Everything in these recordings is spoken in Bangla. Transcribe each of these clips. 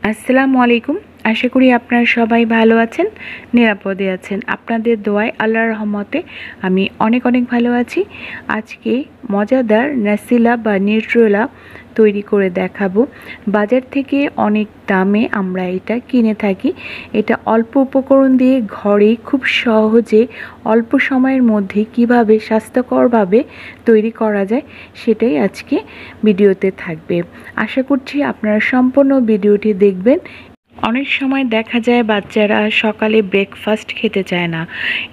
আসসালামু আলাইকুম। আশা করি আপনারা সবাই ভালো আছেন, নিরাপদে আছেন। আপনাদের দোয়ায় আল্লাহর রহমতে আমি অনেক অনেক ভালো আছি। আজকে মজাদার নাসিলা বা নিউট্রেলা তৈরি করে দেখাবো। বাজার থেকে অনেক দামে আমরা এটা কিনে থাকি। এটা অল্প উপকরণ দিয়ে ঘরেই খুব সহজে অল্প সময়ের মধ্যে কিভাবে স্বাস্থ্যকরভাবে তৈরি করা যায় সেটাই আজকে ভিডিওতে থাকবে। আশা করছি আপনারা সম্পূর্ণ ভিডিওটি দেখবেন। অনেক সময় দেখা যায় বাচ্চারা সকালে ব্রেকফাস্ট খেতে চায় না।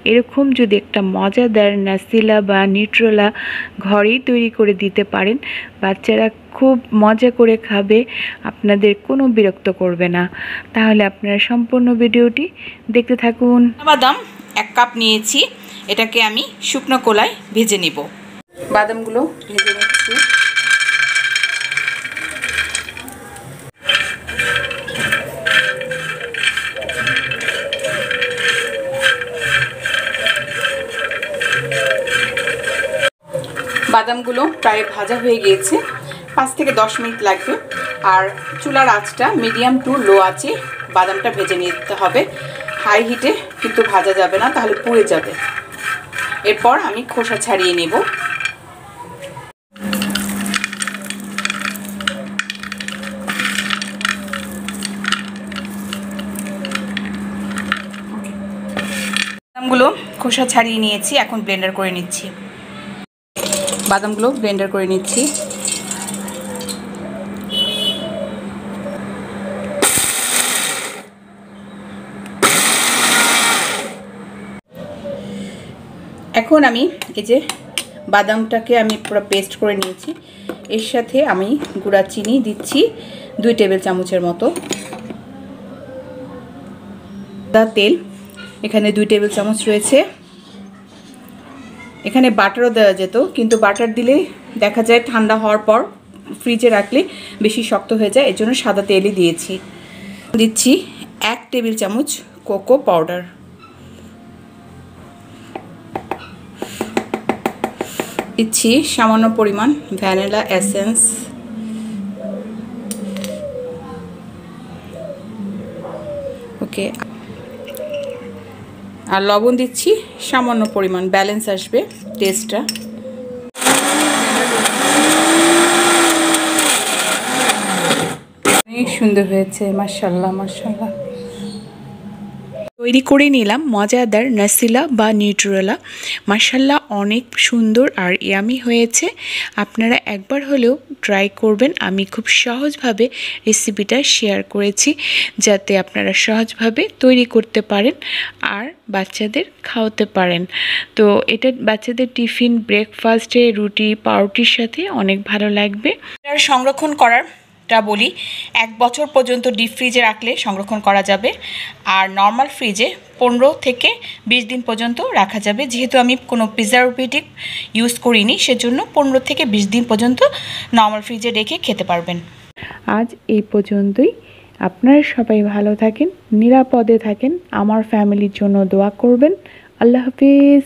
এরকম যদি একটা মজাদার নাসিলা বা নিউট্রেলা ঘরেই তৈরি করে দিতে পারেন, বাচ্চারা খুব মজা করে খাবে, আপনাদের কোনো বিরক্ত করবে না। তাহলে আপনারা সম্পূর্ণ ভিডিওটি দেখতে থাকুন। বাদাম 1 কাপ নিয়েছি, এটাকে আমি শুকনো কলায় ভেজে নেব। বাদামগুলো ভেজে নিচ্ছি। বাদামগুলো প্রায় ভাজা হয়ে গিয়েছে, 5 থেকে 10 মিনিট লাগবে। আর চুলার আঁচটা মিডিয়াম টু লো আঁচে বাদামটা ভেজে নিতে হবে। হাই হিটে কিন্তু ভাজা যাবে না, তাহলে পুড়ে যাবে। এরপর আমি খোসা ছাড়িয়ে নেব। বাদামগুলো খোসা ছাড়িয়ে নিয়েছি, এখন ব্লেন্ডার করে নিচ্ছি। বাদামগুলো ব্লেন্ডার করে নিচ্ছি। এখন আমি এই যে বাদামটাকে আমি পুরো পেস্ট করে নিয়েছি। এর সাথে আমি গুঁড়া চিনি দিচ্ছি 2 টেবিল চামচের মতো। তেল এখানে 2 টেবিল চামচ রয়েছে। এখানে বাটারও দেওয়া যেত, কিন্তু বাটার দিলে দেখা যায় ঠান্ডা হওয়ার পর ফ্রিজে রাখলে বেশি শক্ত হয়ে যায়, এর জন্য সাদা তেলই দিয়েছি। দিচ্ছি 1 টেবিল চামচ কোকো পাউডার। দিচ্ছি সামান্য পরিমাণ ভ্যানিলা এসেন্স। ওকে, আর লবণ দিচ্ছি সামান্য পরিমাণ, ব্যালেন্স আসবে টেস্টটা। অনেক সুন্দর হয়েছে, মাশাআল্লাহ মাশাআল্লাহ। তৈরি করে নিলাম মজাদার নাসিলা বা নিউট্রেলা। মাশাআল্লাহ অনেক সুন্দর আর ইয়ামি হয়েছে। আপনারা একবার হলেও ট্রাই করবেন। আমি খুব সহজভাবে রেসিপিটা শেয়ার করেছি, যাতে আপনারা সহজভাবে তৈরি করতে পারেন আর বাচ্চাদের খাওয়াতে পারেন। তো এটা বাচ্চাদের টিফিন, ব্রেকফাস্টে, রুটি, পাউরুটির সাথে অনেক ভালো লাগবে। সংরক্ষণ করার বলি, 1 বছর পর্যন্ত ডিপ ফ্রিজে রাখলে সংরক্ষণ করা যাবে। আর নর্মাল ফ্রিজে 15 থেকে 20 দিন পর্যন্ত রাখা যাবে। যেহেতু আমি কোনো প্রিজারভেটিভ ইউজ করিনি, সেজন্য 15 থেকে 20 দিন পর্যন্ত নর্মাল ফ্রিজে রেখে খেতে পারবেন। আজ এই পর্যন্তই। আপনারা সবাই ভালো থাকেন, নিরাপদে থাকেন। আমার ফ্যামিলির জন্য দোয়া করবেন। আল্লাহ হাফিজ।